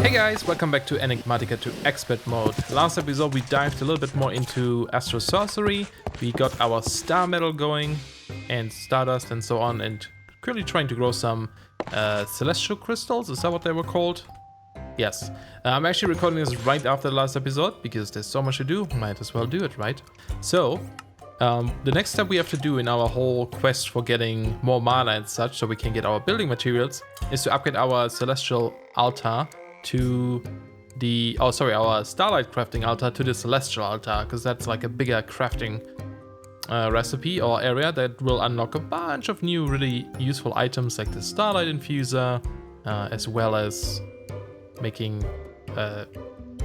Hey guys, welcome back to Enigmatica to Expert Mode. Last episode we dived a little bit more into Astro Sorcery. We got our star metal going and stardust and so on, and currently trying to grow some celestial crystals. Is that what they were called? Yes. I'm actually recording this right after the last episode because there's so much to do. Might as well do it, right? So the next step we have to do in our whole quest for getting more mana and such so we can get our building materials is to upgrade our celestial altar to the, our starlight crafting altar to the celestial altar, because that's like a bigger crafting recipe or area that will unlock a bunch of new really useful items like the starlight infuser, as well as making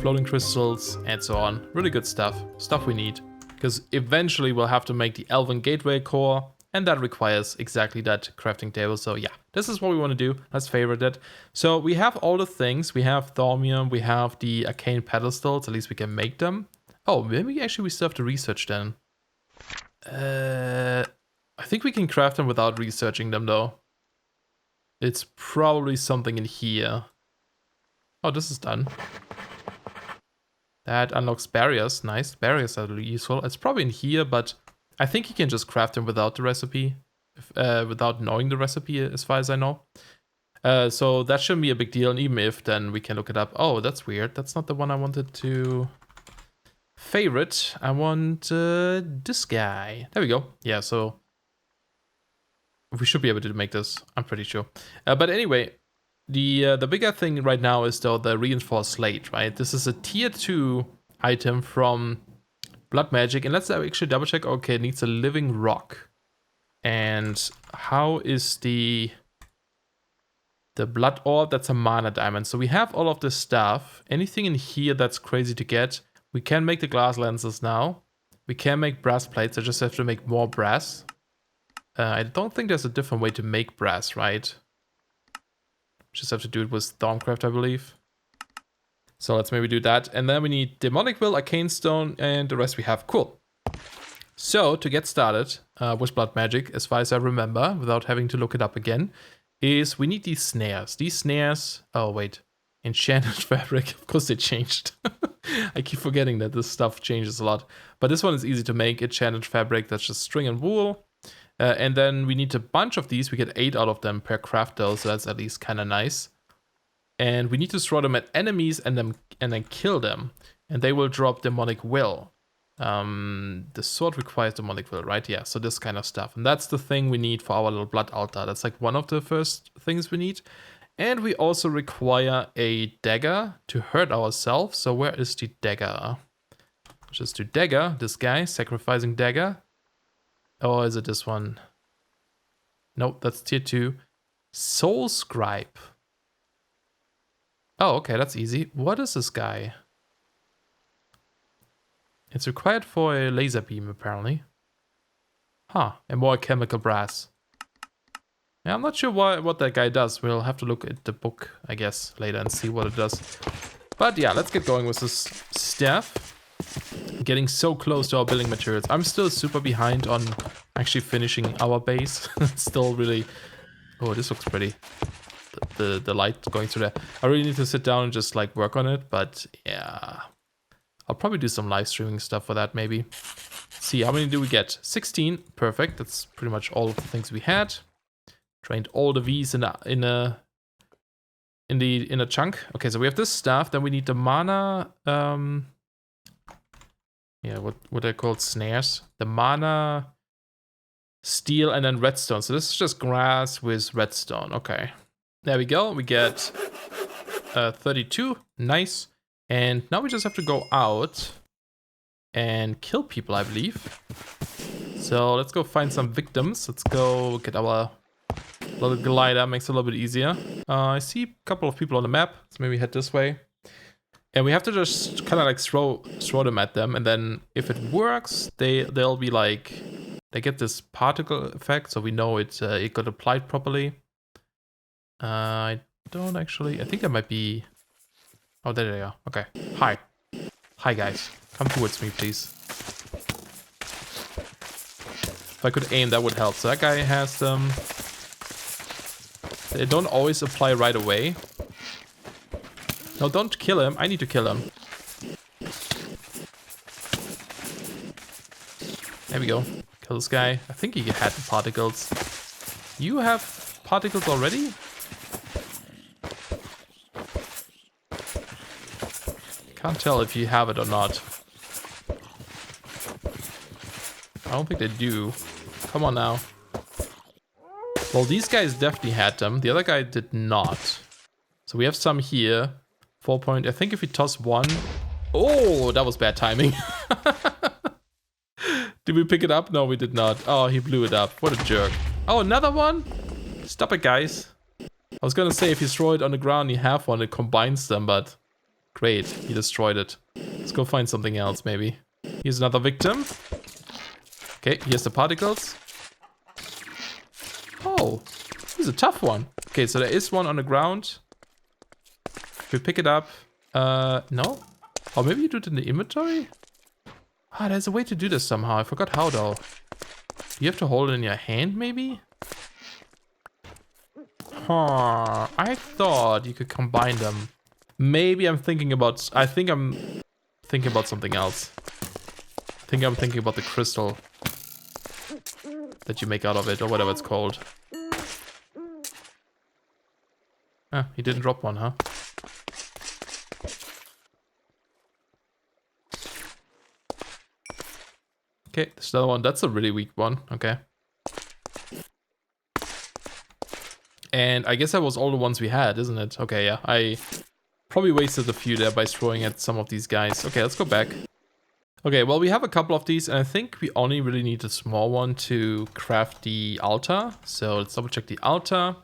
floating crystals and so on. Really good stuff we need, because eventually we'll have to make the elven gateway core, and that requires exactly that crafting table. So yeah, this is what we want to do. Let's favorite it. So we have all the things. We have thaumium, we have the arcane pedestals, at least we can make them. Oh, maybe actually we still have to research then. I think we can craft them without researching them though. It's probably something in here. Oh, this is done. That unlocks barriers. Nice. Barriers are really useful. It's probably in here, but I think you can just craft them without the recipe, without knowing the recipe, as far as I know. So that shouldn't be a big deal, and even if, then we can look it up. Oh, that's weird. That's not the one I wanted to favorite. I want this guy. There we go. Yeah, so we should be able to make this, I'm pretty sure. But anyway, the bigger thing right now is though the reinforced slate, right? This is a tier 2 item from Blood Magic, and let's actually double check. Okay, it needs a living rock. And how is the blood orb? That's a mana diamond. So we have all of this stuff. Anything in here that's crazy to get? We can make the glass lenses now. We can make brass plates. I just have to make more brass. I don't think there's a different way to make brass, right? Just have to do it with Stormcraft, I believe. So let's maybe do that. And then we need Demonic Will, Arcane Stone, and the rest we have. Cool. So to get started with Blood Magic, as far as I remember, without having to look it up again, is we need these snares. These snares, oh wait, Enchanted Fabric, of course they changed. I keep forgetting that this stuff changes a lot. But this one is easy to make, Enchanted Fabric, that's just string and wool. And then we need a bunch of these. We get 8 out of them per craft though, so that's at least kind of nice. And we need to throw them at enemies and then kill them. And they will drop Demonic Will. The sword requires Demonic Will, right? Yeah, so this kind of stuff. And that's the thing we need for our little blood altar. That's like one of the first things we need. And we also require a dagger to hurt ourselves. So where is the dagger? Just do dagger, this guy, sacrificing dagger. Or is it this one? Nope, that's tier 2. Soul Scribe. Oh, okay, that's easy. What is this guy? It's required for a laser beam, apparently. Huh, and more chemical brass. Yeah, I'm not sure what that guy does. We'll have to look at the book, I guess, later and see what it does. But yeah, let's get going with this staff. Getting so close to our building materials. I'm still super behind on actually finishing our base. Still really... Oh, this looks pretty. The light going through there. I really need to sit down and just like work on it, but yeah. I'll probably do some live streaming stuff for that maybe. Let's see, how many do we get? 16, perfect. That's pretty much all of the things we had. Trained all the V's in a chunk. Okay, so we have this stuff, then we need the mana, yeah, what are called snares? The mana, steel, and then redstone. So this is just grass with redstone. Okay. There we go. We get 32. Nice. And now we just have to go out and kill people, I believe. So let's go find some victims. Let's go get our little glider. Makes it a little bit easier. I see a couple of people on the map. So maybe head this way. And we have to just kind of like throw them at them. And then if it works, they'll be like... They get this particle effect. So we know it got applied properly. I don't actually... I think there might be... Oh, there they are. Okay. Hi. Hi, guys. Come towards me, please. If I could aim, that would help. So that guy has them. They don't always apply right away. No, don't kill him. I need to kill him. There we go. Kill this guy. I think he had the particles. You have particles already? Can't tell if you have it or not. I don't think they do. Come on now. Well, these guys definitely had them. The other guy did not. So we have some here. 4 point. I think if we toss one... Oh, that was bad timing. Did we pick it up? No, we did not. Oh, he blew it up. What a jerk. Oh, another one? Stop it, guys. I was gonna say if you throw it on the ground, you have one. It combines them, but... Great, he destroyed it. Let's go find something else, maybe. Here's another victim. Okay, here's the particles. Oh, this is a tough one. Okay, so there is one on the ground. If we pick it up... no? Or maybe you do it in the inventory? Ah, there's a way to do this somehow. I forgot how, though. You have to hold it in your hand, maybe? Huh, I thought you could combine them. Maybe I'm thinking about... I think I'm thinking about something else. I think I'm thinking about the crystal that you make out of it, or whatever it's called. Ah, he didn't drop one, huh? Okay, there's another one. That's a really weak one. Okay. And I guess that was all the ones we had, isn't it? Okay, yeah. I probably wasted a few there by throwing at some of these guys. Okay, let's go back. Okay, well, we have a couple of these, and I think we only really need a small one to craft the altar. So let's double check the altar.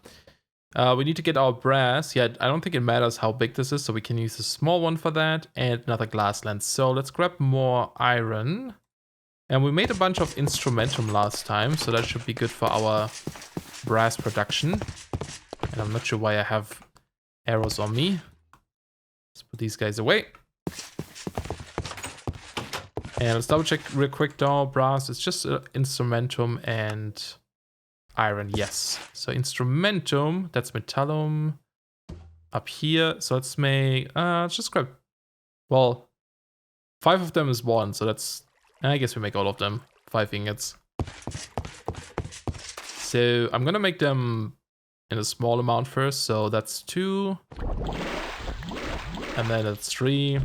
We need to get our brass. Yeah, I don't think it matters how big this is, so we can use a small one for that, and another glass lens. So let's grab more iron. And we made a bunch of instrumentum last time, so that should be good for our brass production. And I'm not sure why I have arrows on me. Let's put these guys away. And let's double check real quick though. Brass, it's just instrumentum and iron, yes. So instrumentum, that's metallum up here. So let's make, let's just grab, well, 5 of them is 1, so that's, I guess we make all of them 5 ingots. So I'm gonna make them in a small amount first. So that's 2. And then it's 3.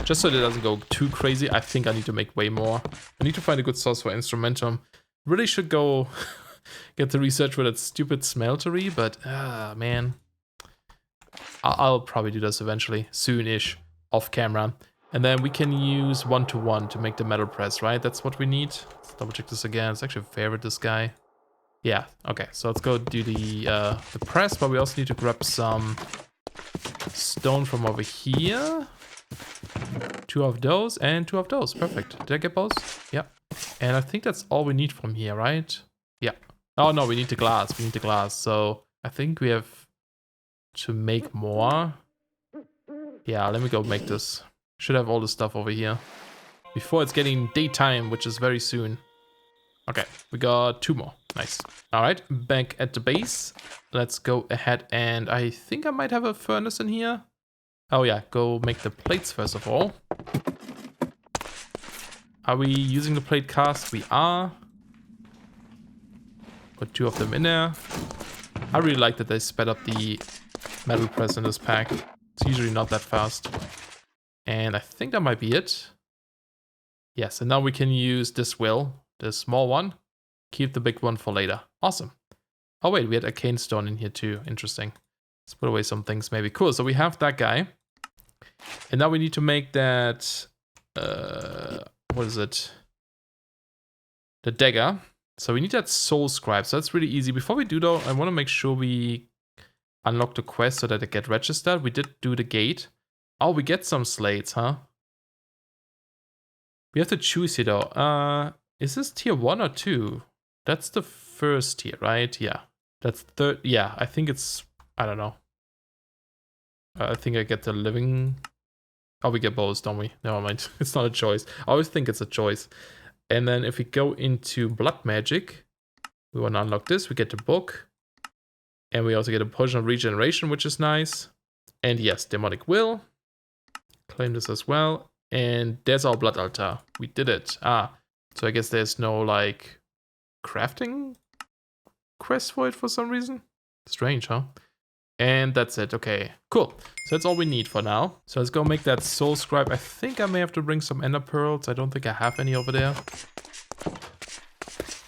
Just so that it doesn't go too crazy, I think I need to make way more. I need to find a good source for instrumentum. Really should go get the research for that stupid smeltery, but man. I'll probably do this eventually, soon-ish, off camera. And then we can use 1-to-1 to make the metal press, right? That's what we need. Let's double check this again. It's actually fair with this guy. Yeah, okay, so let's go do the press, but we also need to grab some stone from over here. 2 of those and 2 of those. Perfect. Did I get both? Yeah. And I think that's all we need from here, right? Yeah. Oh no, we need the glass. We need the glass. So I think we have to make more. Yeah, let me go make this. Should have all the stuff over here before it's getting daytime, which is very soon. Okay, we got 2 more. Nice. All right, back at the base. Let's go ahead, and I think I might have a furnace in here. Oh yeah, go make the plates first of all. Are we using the plate cast? We are. Put 2 of them in there. I really like that they sped up the metal press in this pack. It's usually not that fast. And I think that might be it. Yes, and now we can use this wheel, the small one. Keep the big one for later. Awesome. Oh wait, we had a cane stone in here too. Interesting. Let's put away some things maybe. Cool, so we have that guy. And now we need to make that, what is it? The dagger. So we need that soul scribe, so that's really easy. Before we do though, I want to make sure we unlock the quest so that it get registered. We did do the gate. Oh, we get some slates, huh? We have to choose here though. Is this tier 1 or 2? That's the first tier, right? Yeah. That's third. Yeah, I think it's, I don't know. I think I get the living. Oh, we get both, don't we? Never mind. It's not a choice. I always think it's a choice. And then if we go into blood magic, we want to unlock this. We get the book. And we also get a potion of regeneration, which is nice. And yes, demonic will. Claim this as well. And there's our blood altar. We did it. So I guess there's no like crafting quest for it for some reason. Strange, huh? And that's it. Okay, cool. So that's all we need for now. So let's go make that soul scribe. I think I may have to bring some ender pearls. I don't think I have any over there.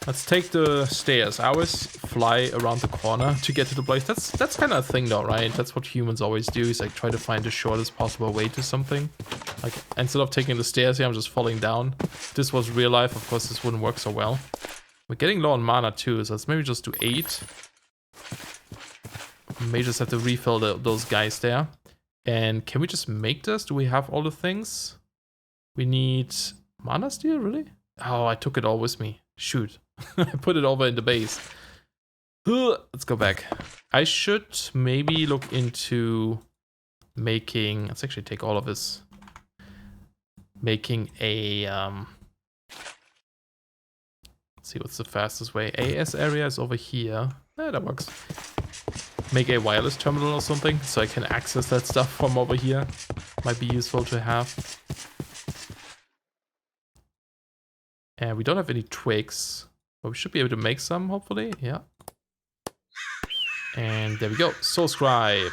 Let's take the stairs. I always fly around the corner to get to the place. That's kind of a thing though, right? That's what humans always do, is like try to find the shortest possible way to something. Like instead of taking the stairs here, I'm just falling down. If this was real life, of course this wouldn't work so well. We're getting low on mana too, so let's maybe just do 8. May just have to refill those guys there. And can we just make this? Do we have all the things? We need mana steel, really? Oh, I took it all with me. Shoot. I put it over in the base. Let's go back. I should maybe look into making... Let's actually take all of this. Making a... Let's see what's the fastest way. AS area is over here. That works. Make a wireless terminal or something so I can access that stuff from over here. Might be useful to have. And we don't have any twigs, but we should be able to make some, hopefully. Yeah. And there we go. Soul Scribe.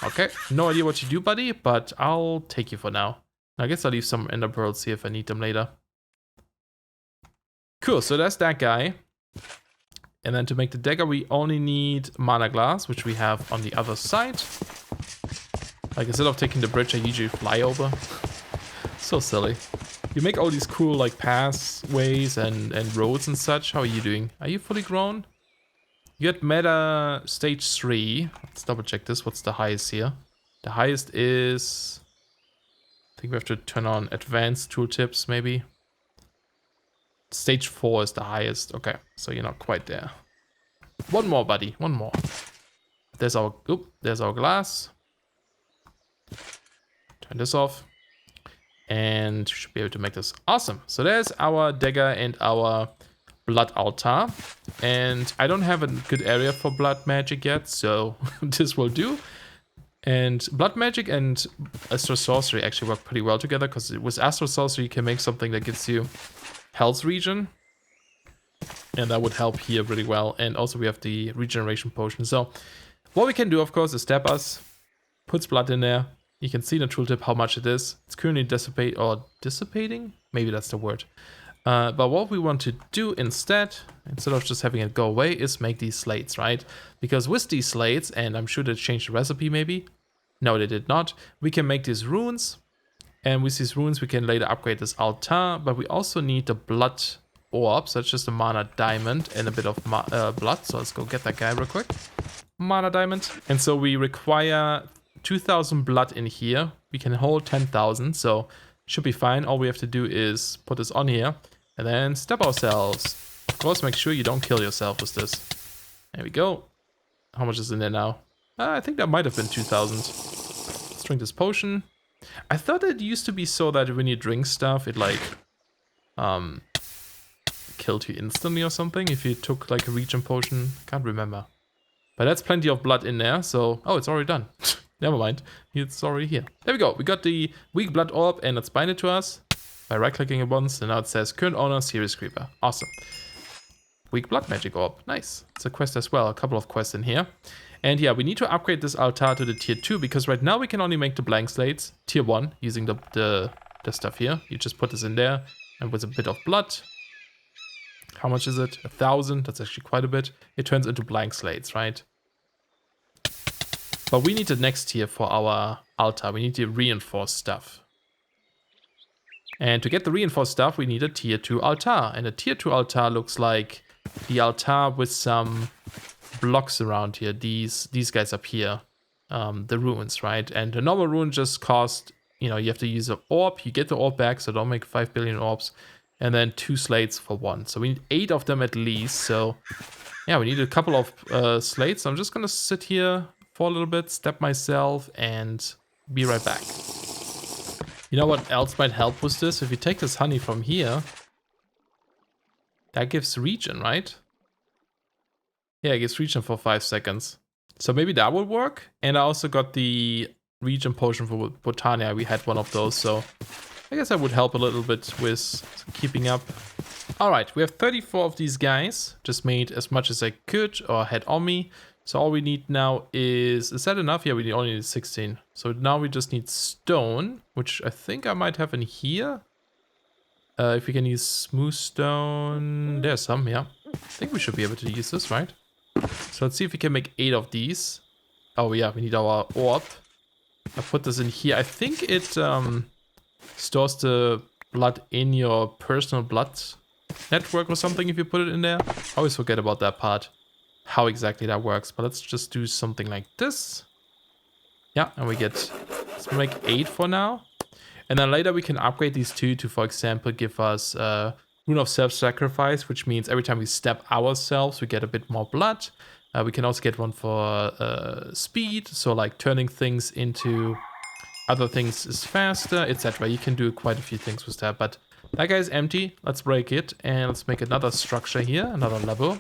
Okay. No idea what you do, buddy, but I'll take you for now. I guess I'll leave some ender pearls here if I need them later. Cool. So that's that guy. And then to make the dagger, we only need mana glass, which we have on the other side. Like instead of taking the bridge, I usually fly over. So silly. You make all these cool like pathways and roads and such. How are you doing? Are you fully grown? You got meta stage 3. Let's double check this. What's the highest here? The highest is... I think we have to turn on advanced tooltips maybe. Stage 4 is the highest. Okay, so you're not quite there. One more, buddy. One more. There's our glass. Turn this off. And should be able to make this awesome. So there's our dagger and our blood altar. And I don't have a good area for blood magic yet, so this will do. And blood magic and astro sorcery actually work pretty well together, because with astro sorcery you can make something that gives you health regen. And that would help here really well. And also we have the regeneration potion. So what we can do, of course, is stab us. Puts blood in there. You can see in the tooltip how much it is. It's currently dissipating? Maybe that's the word. But what we want to do instead of just having it go away, is make these slates, right? Because with these slates, and I'm sure they changed the recipe maybe. No, they did not. We can make these runes. And with these runes, we can later upgrade this altar. But we also need the blood orb. So that's just a mana diamond and a bit of blood. So let's go get that guy real quick. Mana diamond. And so we require 2,000 blood in here. We can hold 10,000, so should be fine. All we have to do is put this on here and then stab ourselves. Of course, make sure you don't kill yourself with this. There we go. How much is in there now? I think that might have been 2,000. Let's drink this potion. I thought it used to be so that when you drink stuff, it like killed you instantly or something if you took like a regen potion. Can't remember. But that's plenty of blood in there, so... Oh, it's already done. Never mind. It's already here. There we go. We got the weak blood orb, and let's bind it to us by right-clicking it once. And now it says current owner, Serious Creeper. Awesome. Weak blood magic orb. Nice. It's a quest as well. A couple of quests in here. And yeah, we need to upgrade this altar to the tier 2, because right now we can only make the blank slates tier 1 using the stuff here. You just put this in there, and with a bit of blood. How much is it? 1,000. That's actually quite a bit. It turns into blank slates, right? But we need the next tier for our altar. We need the reinforced stuff. And to get the reinforced stuff, we need a tier 2 altar. And a tier 2 altar looks like the altar with some blocks around here. These guys up here. The runes, right? And the normal rune just cost, you have to use an orb. You get the orb back, so don't make 5 billion orbs. And then 2 slates for 1. So we need 8 of them at least. So yeah, we need a couple of slates. I'm just going to sit here for a little bit, step myself, and be right back. You know what else might help with this? If you take this honey from here, that gives regen, right? Yeah, it gives regen for 5 seconds. So maybe that will work. And I also got the region potion for Botania. We had one of those, so I guess that would help a little bit with keeping up. All right, we have 34 of these guys. Just made as much as I could or had on me. So all we need now is that enough? Yeah, we only need 16. So now we just need stone, which I think I might have in here. If we can use smooth stone, there's some, yeah. I think we should be able to use this, right? So let's see if we can make 8 of these. Oh yeah, we need our orb. I put this in here. I think it stores the blood in your personal blood network or something if you put it in there. I always forget about that part, how exactly that works. But let's just do something like this. Yeah, and we get, let's make 8 for now. And then later we can upgrade these two to, for example, give us Rune of Self-Sacrifice, which means every time we stab ourselves, we get a bit more blood. We can also get one for speed, so like turning things into other things is faster, etc. You can do quite a few things with that, but that guy is empty. Let's break it, and let's make another structure here, another level.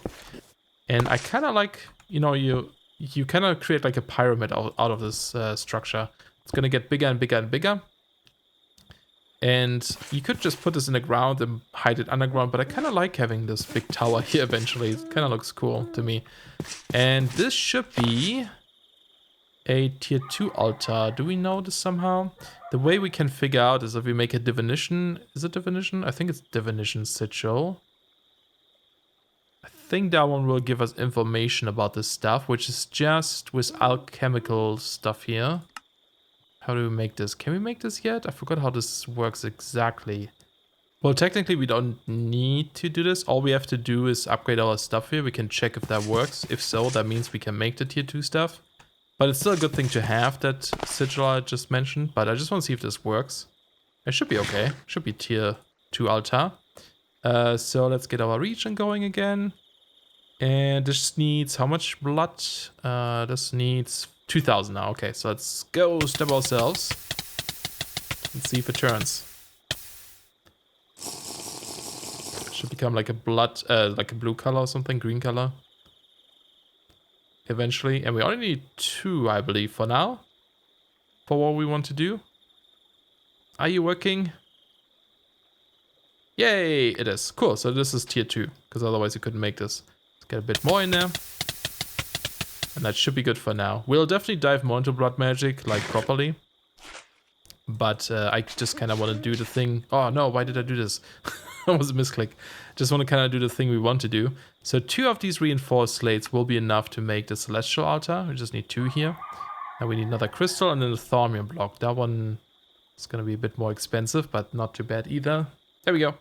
And I kind of like, you know, you kind of create like a pyramid out of this structure. It's going to get bigger and bigger and bigger. And you could just put this in the ground and hide it underground, but I kind of like having this big tower here eventually. It kind of looks cool to me. And this should be a tier 2 altar. Do we know this somehow? The way we can figure out is if we make a divination. Is it divination? I think it's divination sigil. I think that one will give us information about this stuff, which is just with alchemical stuff here. How do we make this? Can we make this yet? I forgot how this works exactly. Well, technically we don't need to do this. All we have to do is upgrade our stuff here. We can check if that works. If so, that means we can make the tier 2 stuff. But it's still a good thing to have, that sigil I just mentioned. But I just want to see if this works. It should be okay. It should be tier 2 altar. So let's get our region going again. And this needs how much blood? This needs 2,000 now. Okay, so let's go stab ourselves and see if it turns. It should become like a blood, like a blue color or something, green color. Eventually, and we only need 2, I believe, for now. For what we want to do. Are you working? Yay, it is. Cool, so this is tier 2, because otherwise you couldn't make this. Let's get a bit more in there. And that should be good for now. We'll definitely dive more into blood magic, like properly. But I just kind of want to do the thing. Oh no, why did I do this? That was a misclick. Just want to kind of do the thing we want to do. So 2 of these reinforced slates will be enough to make the celestial altar. We just need 2 here. And we need another crystal and then a thaumium block. That one is going to be a bit more expensive, but not too bad either. There we go.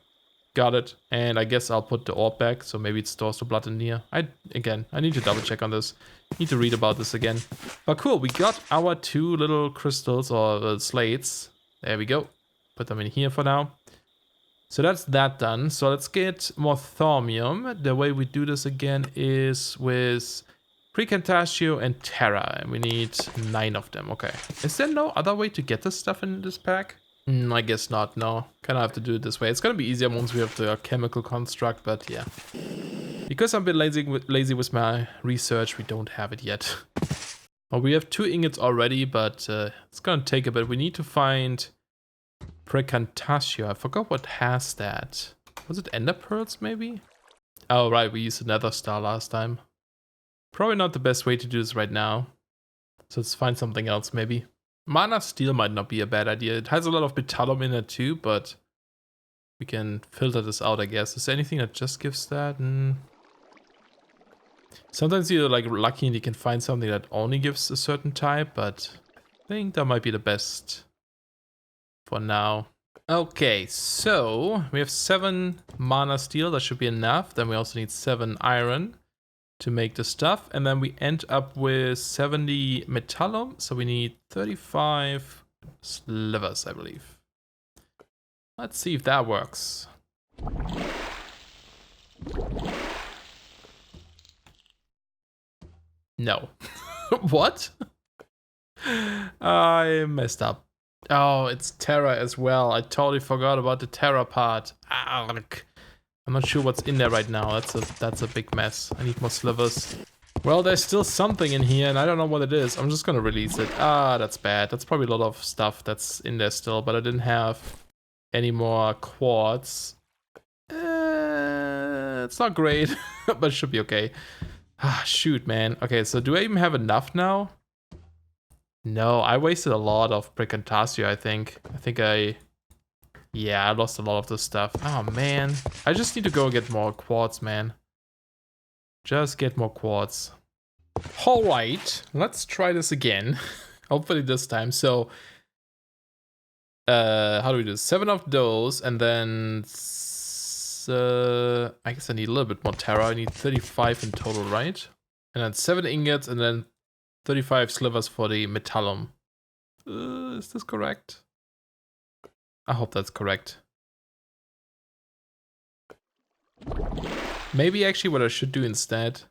Got it. And I guess I'll put the orb back, so maybe it stores the blood in here. I need to double check on this. Need to read about this again. But cool, we got our 2 little crystals or slates. There we go. Put them in here for now. So that's that done. So let's get more thaumium. The way we do this again is with Precantatio and Terra. And we need 9 of them. Okay. Is there no other way to get this stuff in this pack? I guess not, no. Kind of have to do it this way. It's gonna be easier once we have the chemical construct, but yeah. Because I'm a bit lazy with my research, we don't have it yet. Well, we have 2 ingots already, but it's gonna take a bit. We need to find Precantatio. I forgot what has that. Was it Ender Pearls, maybe? Oh, right, we used another star last time. Probably not the best way to do this right now. So let's find something else, maybe. Mana Steel might not be a bad idea. It has a lot of Betalum in it too, but we can filter this out, I guess. Is there anything that just gives that? Sometimes you're like lucky and you can find something that only gives a certain type, but I think that might be the best for now. Okay, so we have 7 Mana Steel. That should be enough. Then we also need 7 Iron to make the stuff, and then we end up with 70 metallum, so we need 35 slivers, I believe. Let's see if that works. No. What? I messed up. Oh, it's Terra as well. I totally forgot about the Terra part. I'm not sure what's in there right now. That's a big mess. I need more slivers. Well, there's still something in here, and I don't know what it is. I'm just gonna release it. Ah, that's bad. That's probably a lot of stuff that's in there still, but I didn't have any more quartz. It's not great, but it should be okay. Ah, shoot, man. Okay, so do I even have enough now? No, I wasted a lot of Bricantasio, I think. Yeah, I lost a lot of this stuff. Oh, man. I just need to go and get more quartz, man. Just get more quartz. Alright, let's try this again. Hopefully this time. So, how do we do this? 7 of those, and then... I guess I need a little bit more Terra. I need 35 in total, right? And then 7 ingots, and then 35 slivers for the metallum. Is this correct? I hope that's correct. Maybe actually what I should do instead.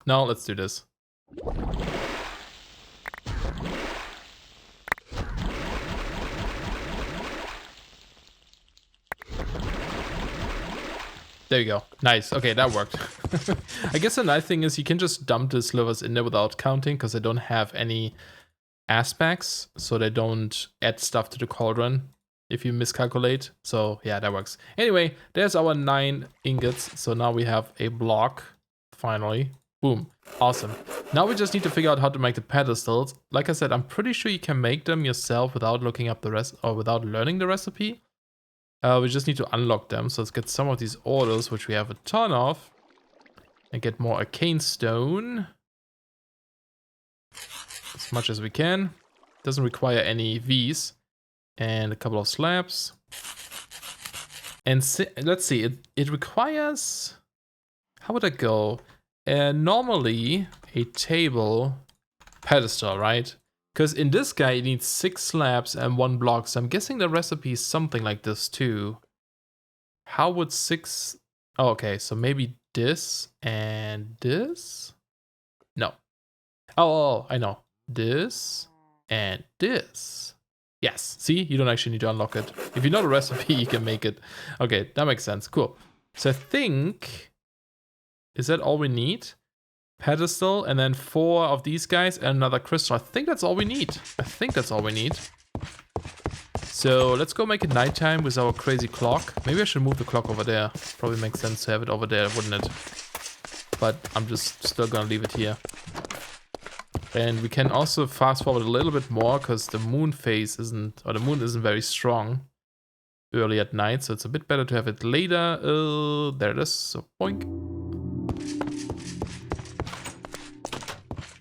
No, let's do this. There you go. Nice. Okay, that worked. I guess the nice thing is you can just dump the slivers in there without counting because they don't have any aspects, so they don't add stuff to the cauldron if you miscalculate. So yeah, that works. Anyway, there's our 9 ingots. So now we have a block, finally. Boom. Awesome. Now we just need to figure out how to make the pedestals. Like I said, I'm pretty sure you can make them yourself without looking up the rest or without learning the recipe. We just need to unlock them. So let's get some of these orders, which we have a ton of, and get more arcane stone. As much as we can. Doesn't require any V's. And a couple of slabs. And let's see, it requires... How would that go? Normally, a table pedestal, right? Because in this guy, it needs 6 slabs and 1 block. So I'm guessing the recipe is something like this too. How would 6... Oh, okay, so maybe this and this? No. Oh, I know. This and this. Yes, see? You don't actually need to unlock it. If you know the recipe, you can make it. Okay, that makes sense. Cool. So I think... Is that all we need? Pedestal, and then 4 of these guys, and another crystal. I think that's all we need. So let's go make it nighttime with our crazy clock. Maybe I should move the clock over there. Probably makes sense to have it over there, wouldn't it? But I'm just still gonna leave it here. And we can also fast forward a little bit more because the moon phase isn't, or the moon isn't very strong early at night. So it's a bit better to have it later. There it is. So boink.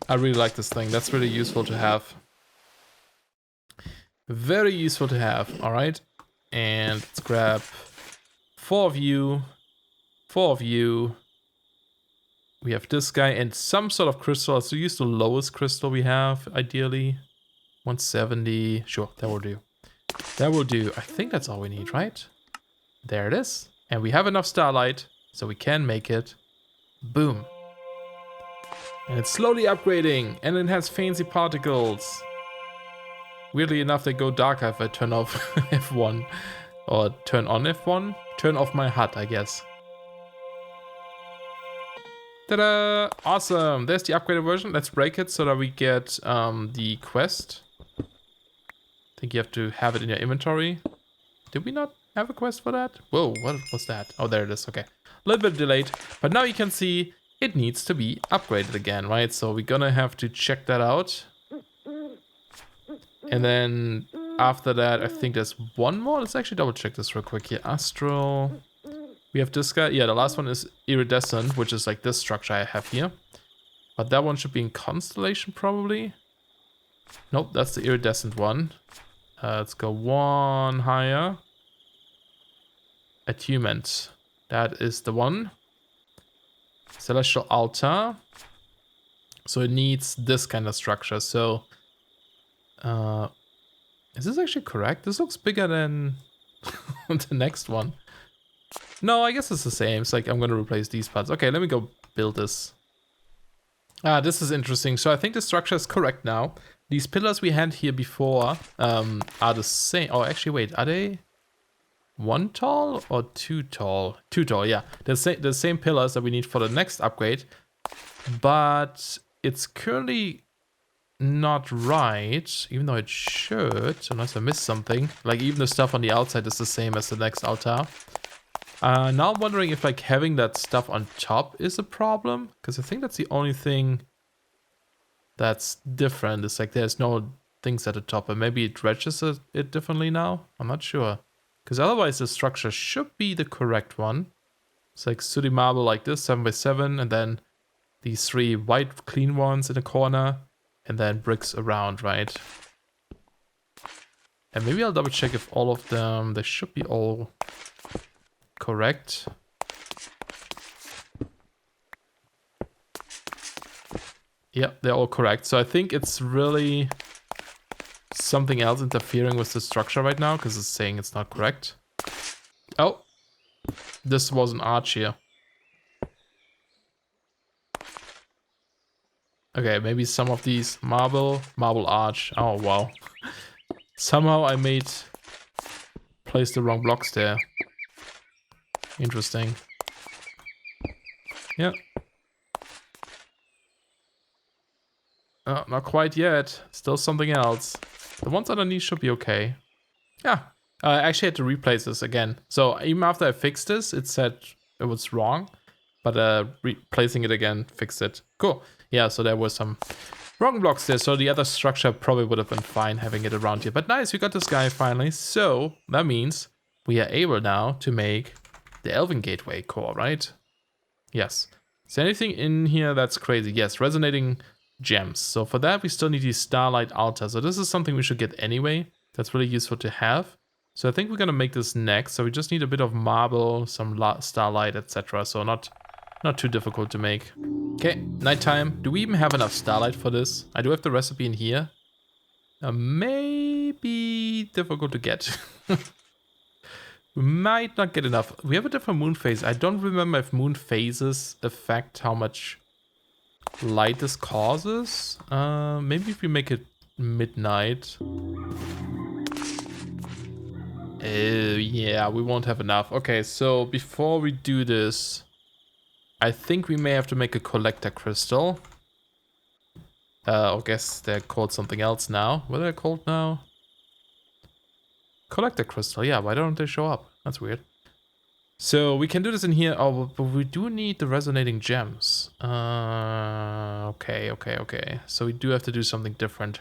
I really like this thing. That's really useful to have. Very useful to have. All right. And let's grab 4 of you. 4 of you. We have this guy and some sort of crystal. So use the lowest crystal we have, ideally. 170. Sure, that will do. That will do. I think that's all we need, right? There it is. And we have enough starlight, so we can make it. Boom. And it's slowly upgrading, and it has fancy particles. Weirdly enough, they go darker if I turn off F1. Or turn on F1? Turn off my HUD, I guess. Ta-da! Awesome! There's the upgraded version. Let's break it so that we get the quest. I think you have to have it in your inventory. Did we not have a quest for that? Whoa, what was that? Oh, there it is. Okay. A little bit delayed. But now you can see it needs to be upgraded again, right? So we're gonna have to check that out. And then after that, I think there's one more. Let's actually double check this real quick here. Astral. We have this guy. Yeah, the last one is iridescent, which is like this structure I have here. But that one should be in constellation probably. Nope, that's the iridescent one. Let's go one higher. Attunement. That is the one. Celestial altar. So it needs this kind of structure. So is this actually correct? This looks bigger than the next one. No, I guess it's the same. It's like I'm gonna replace these parts. Okay, let me go build this. This is interesting. So I think the structure is correct now. These pillars we had here before are the same. Oh, actually, wait, are they 1 tall or 2 tall? 2 tall, yeah. The same pillars that we need for the next upgrade. but it's currently not right, even though it should, unless I missed something. Like even the stuff on the outside is the same as the next altar. Now I'm wondering if like having that stuff on top is a problem, because I think that's the only thing that's different. It's like there's no things at the top, and maybe it registers it differently now. I'm not sure, because otherwise the structure should be the correct one. It's like sooty marble like this, 7x7, and then these 3 white clean ones in the corner, and then bricks around, right? And maybe I'll double check if all of them, they should be all correct. Yeah, they're all correct. So I think it's really something else interfering with the structure right now, because it's saying it's not correct. Oh, this was an arch here. Okay, maybe some of these marble arch. Oh, wow. Somehow I placed the wrong blocks there. Interesting. Yeah. Oh, not quite yet. Still something else. The ones underneath should be okay. Yeah. I actually had to replace this again. So even after I fixed this, it said it was wrong. But replacing it again fixed it. Cool. Yeah, so there were some wrong blocks there. So the other structure probably would have been fine having it around here. But nice, we got this guy finally. So that means we are able now to make the Elven Gateway core, right? Yes. Is there anything in here that's crazy? Yes, resonating gems. So for that, we still need the Starlight Altar. So this is something we should get anyway. That's really useful to have. So I think we're going to make this next. So we just need a bit of marble, some starlight, etc. So not too difficult to make. Okay, nighttime. Do we even have enough starlight for this? I do have the recipe in here. Maybe difficult to get. We might not get enough. We have a different moon phase. I don't remember if moon phases affect how much light this causes. Maybe if we make it midnight. Yeah, we won't have enough. Okay, so before we do this, I think we may have to make a collector crystal. I guess they're called something else now. What are they called now? Collector crystal, yeah, why don't they show up? That's weird. So we can do this in here. Oh, but we do need the resonating gems. Okay. So we do have to do something different.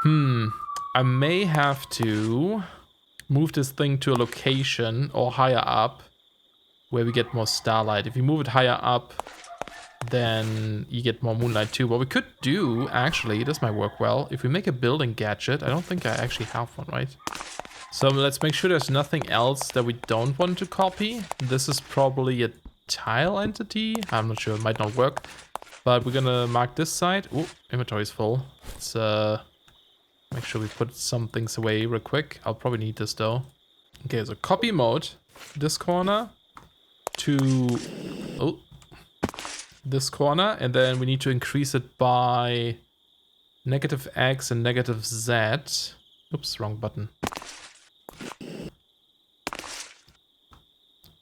I may have to move this thing to a location or higher up where we get more starlight. If you move it higher up, then you get more moonlight too. What we could do, actually, this might work well. If we make a building gadget, I don't think I actually have one, right? So let's make sure there's nothing else that we don't want to copy. This is probably a tile entity. I'm not sure, it might not work. But we're gonna mark this side. Oh, inventory is full. Let's make sure we put some things away real quick. I'll probably need this though. Okay, so copy mode. This corner to this corner, and then we need to increase it by -X and -Z. Oops, wrong button.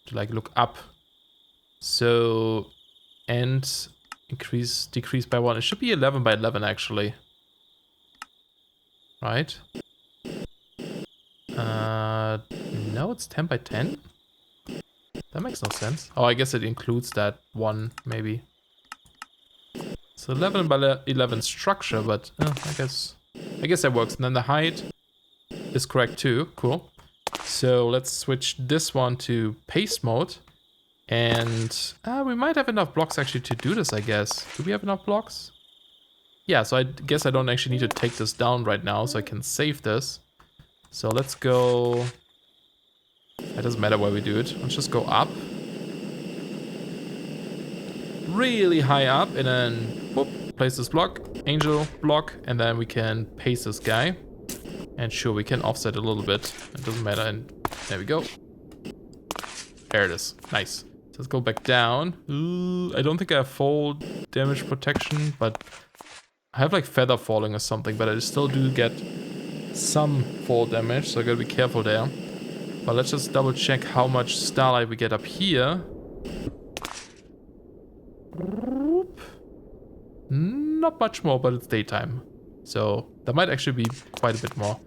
To like look up. So, and decrease by 1. It should be 11 by 11 actually. Right? No, it's 10 by 10. That makes no sense. Oh, I guess it includes that one, maybe. So 11 by 11 structure, but I guess that works. And then the height is correct too. Cool. So let's switch this one to paste mode. And we might have enough blocks actually to do this, I guess. Do we have enough blocks? Yeah, so I guess I don't actually need to take this down right now, so I can save this. So let's go... It doesn't matter where we do it. Let's just go up. Really high up, and then whoop, place this block, angel block, and then we can paste this guy. And sure, we can offset a little bit. It doesn't matter, and there we go. There it is. Nice. So let's go back down. Ooh, I don't think I have fall damage protection, but I have like feather falling or something, but I still do get some fall damage, so I gotta be careful there. But let's just double check how much starlight we get up here. Not much more, but it's daytime. So that might actually be quite a bit more.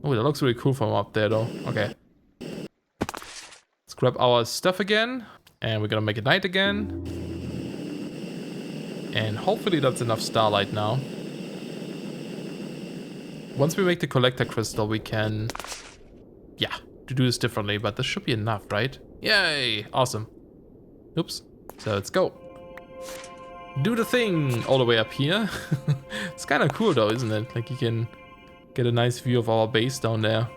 Oh, that looks really cool from up there though. Okay. Let's grab our stuff again. And we're gonna make it night again. And hopefully that's enough starlight now. Once we make the collector crystal, we can... Yeah, to do this differently, but this should be enough, right? Yay! Awesome. Oops. So let's go. Do the thing all the way up here. It's kind of cool though, isn't it? Like you can get a nice view of our base down there.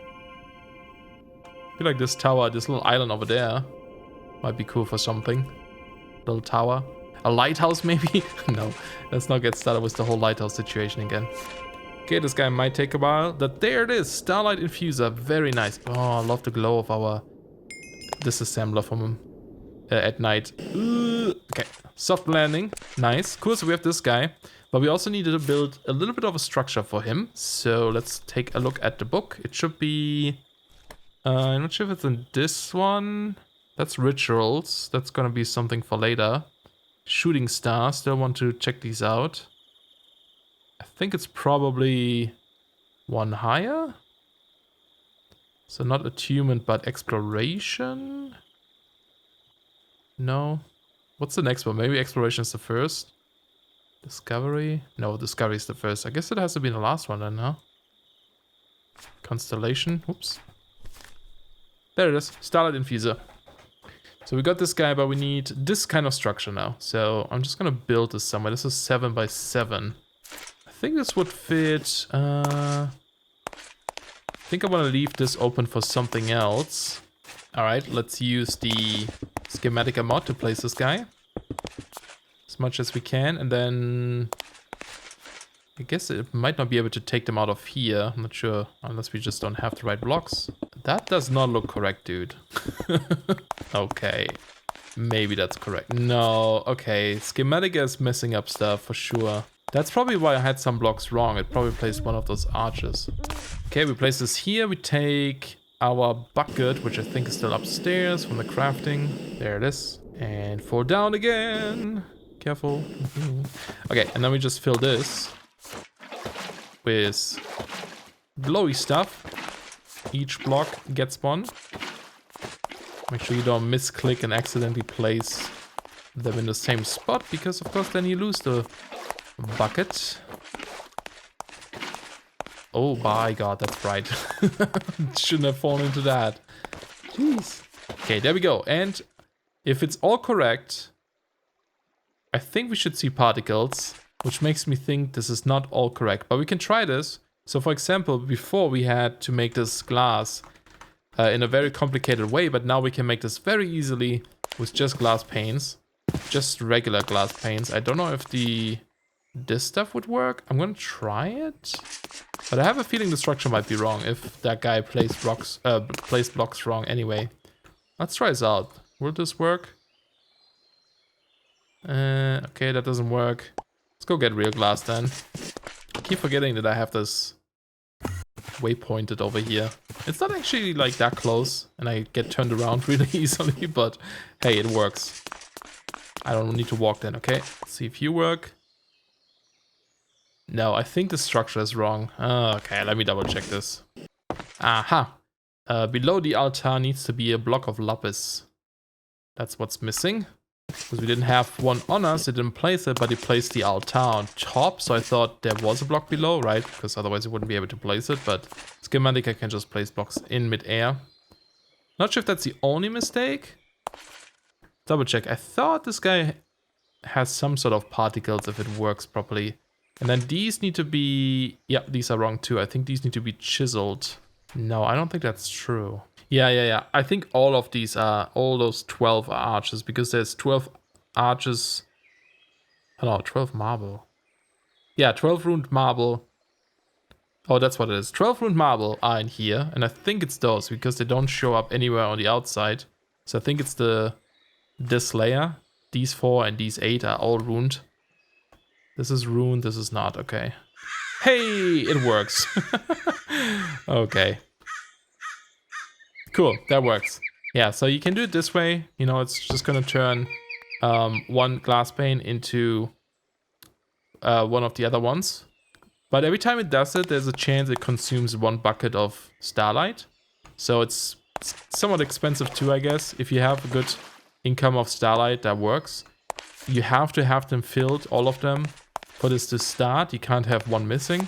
I feel like this tower, this little island over there might be cool for something. Little tower. A lighthouse maybe? No, let's not get started with the whole lighthouse situation again. Okay, this guy might take a while. There it is, Starlight Infuser, very nice. Oh, I love the glow of our disassembler from him at night. Okay, soft landing, nice. Cool, so we have this guy, but we also needed to build a little bit of a structure for him. So let's take a look at the book. It should be, I'm not sure if it's in this one. That's rituals, that's gonna be something for later. Shooting star, still want to check these out. I think it's probably one higher. So not attunement, but exploration. No. What's the next one? Maybe exploration is the first. Discovery. No, discovery is the first. I guess it has to be the last one then, huh? Constellation. Oops. There it is. Starlight Infuser. So we got this guy, but we need this kind of structure now. So I'm just gonna build this somewhere. This is 7 by 7. I think this would fit. I think I want to leave this open for something else. All right, let's use the Schematica mod to place this guy as much as we can, and then I guess it might not be able to take them out of here. I'm not sure, unless we just don't have the right blocks. That does not look correct, dude. Okay, maybe that's correct. No, okay, Schematica is messing up stuff for sure. That's probably why I had some blocks wrong. It probably placed one of those arches. Okay, we place this here. We take our bucket, which I think is still upstairs from the crafting. There it is. And fall down again. Careful. Okay, and then we just fill this with glowy stuff. Each block gets one. Make sure you don't misclick and accidentally place them in the same spot, because of course then you lose the bucket. Oh my god, that's right. Shouldn't have fallen into that. Jeez. Okay, there we go. And if it's all correct, I think we should see particles, which makes me think this is not all correct. But we can try this. So for example, before we had to make this glass in a very complicated way, but now we can make this very easily with just glass panes. Just regular glass panes. I don't know if this stuff would work. I'm gonna try it, but I have a feeling the structure might be wrong if that guy placed blocks wrong anyway. Let's try this out. Will this work? Okay, that doesn't work. Let's go get real glass then. I keep forgetting that I have this waypointed over here. It's not actually like that close, and I get turned around really easily, but hey, it works. I don't need to walk then, okay? Let's see if you work. No, I think the structure is wrong. Okay, let me double check this. Aha. Below the altar needs to be a block of lapis. That's what's missing. Because we didn't have one on us, it didn't place it, but it placed the altar on top. So I thought there was a block below, right? Because otherwise it wouldn't be able to place it. But Schematica can just place blocks in midair. Not sure if that's the only mistake. Double check. I thought this guy has some sort of particles if it works properly. And then these need to be... Yeah, these are wrong too. I think these need to be chiseled. No, I don't think that's true. Yeah. I think all of these are... All those 12 are arches, because there's 12 arches... Oh no, 12 marble. Yeah, 12 runed marble. Oh, that's what it is. 12 runed marble are in here. And I think it's those, because they don't show up anywhere on the outside. So I think it's this layer. These 4 and these 8 are all runed. This is ruined, this is not, okay. Hey, it works. Okay. Cool, that works. Yeah, so you can do it this way. You know, it's just gonna turn one glass pane into one of the other ones. But every time it does it, there's a chance it consumes 1 bucket of starlight. So it's somewhat expensive too, I guess. If you have a good income of starlight, that works. You have to have them filled, all of them, for this to start. You can't have one missing.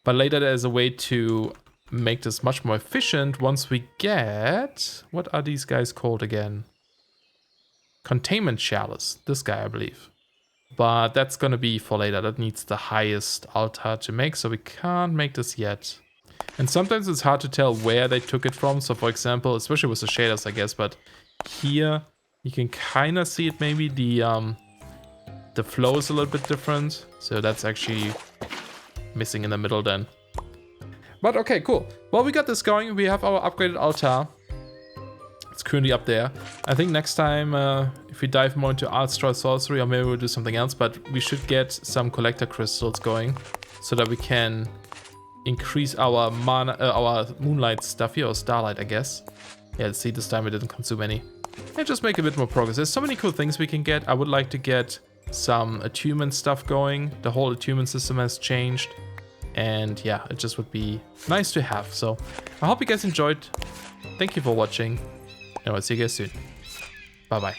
But later there's a way to make this much more efficient once we get... What are these guys called again? Containment Chalice. This guy, I believe. But that's gonna be for later. That needs the highest altar to make, so we can't make this yet. And sometimes it's hard to tell where they took it from. So for example, especially with the shaders, I guess, but here you can kind of see it maybe. The flow is a little bit different. So that's actually missing in the middle then. But okay, cool. Well, we got this going. We have our upgraded altar. It's currently up there. I think next time, if we dive more into Art Straw Sorcery, or maybe we'll do something else, but we should get some collector crystals going so that we can increase our mana, our moonlight stuff here, or starlight, I guess. Yeah, let's see, this time we didn't consume any. And just make a bit more progress. There's so many cool things we can get. I would like to get some attunement stuff going. The whole attunement system has changed. And yeah, it just would be nice to have. So I hope you guys enjoyed. Thank you for watching. And I'll see you guys soon. Bye bye.